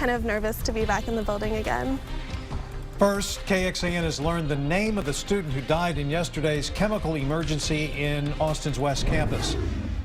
kind of nervous to be back in the building again. First, KXAN has learned the name of the student who died in yesterday's chemical emergency in Austin's West Campus.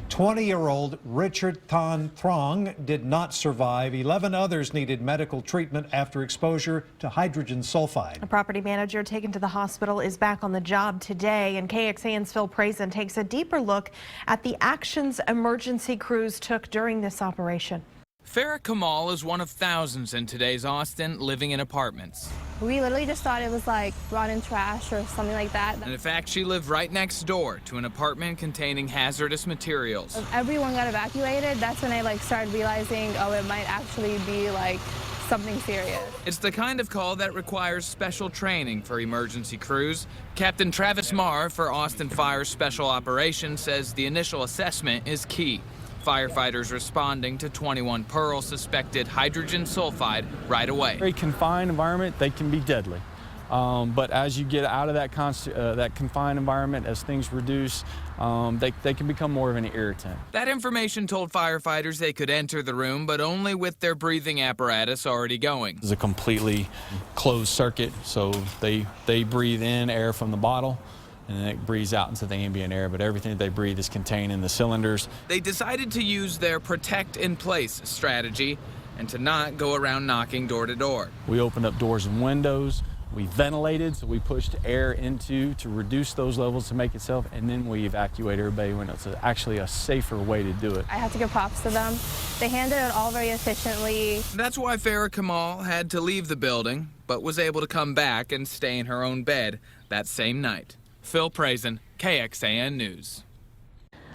20-year-old Richard Thanh Truong did not survive. 11 others needed medical treatment after exposure to hydrogen sulfide. A property manager taken to the hospital is back on the job today, and KXAN's Phil Prazen takes a deeper look at the actions emergency crews took during this operation. Farah Kamal is one of thousands in today's Austin living in apartments. We literally just thought it was like rotten trash or something like that. And in fact, she lived right next door to an apartment containing hazardous materials. If everyone got evacuated, that's when I started realizing, oh, it might actually be like something serious. It's the kind of call that requires special training for emergency crews. Captain Travis Marr for Austin Fire Special Operations says the initial assessment is key. Firefighters responding to 21 Pearl suspected hydrogen sulfide right away. Very confined environment, they can be deadly. But as you get out of that confined environment, as things reduce, they can become more of an irritant. That information told firefighters they could enter the room, but only with their breathing apparatus already going. It's a completely closed circuit, so they breathe in air from the bottle, and then it breathes out into the ambient air, but everything that they breathe is contained in the cylinders. They decided to use their protect in place strategy and to not go around knocking door to door. We opened up doors and windows, we ventilated, so we pushed air into to reduce those levels to make it safe, and then we evacuate everybody when it's actually a safer way to do it. I have to give props to them. They handled it all very efficiently. That's why Farah Kamal had to leave the building, but was able to come back and stay in her own bed that same night. Phil Prazen, KXAN News.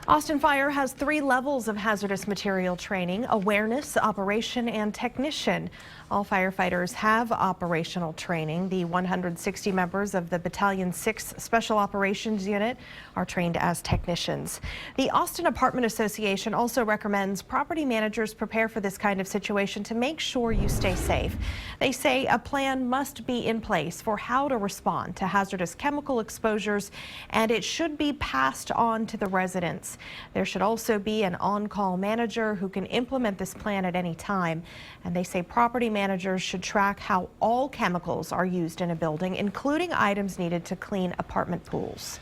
Austin Fire has 3 levels of hazardous material training: awareness, operation, and technician. All firefighters have operational training. The 160 members of the Battalion 6 Special Operations Unit are trained as technicians. The Austin Apartment Association also recommends property managers prepare for this kind of situation to make sure you stay safe. They say a plan must be in place for how to respond to hazardous chemical exposures, and it should be passed on to the residents. There should also be an on-call manager who can implement this plan at any time. And they say property managers should track how all chemicals are used in a building, including items needed to clean apartment pools.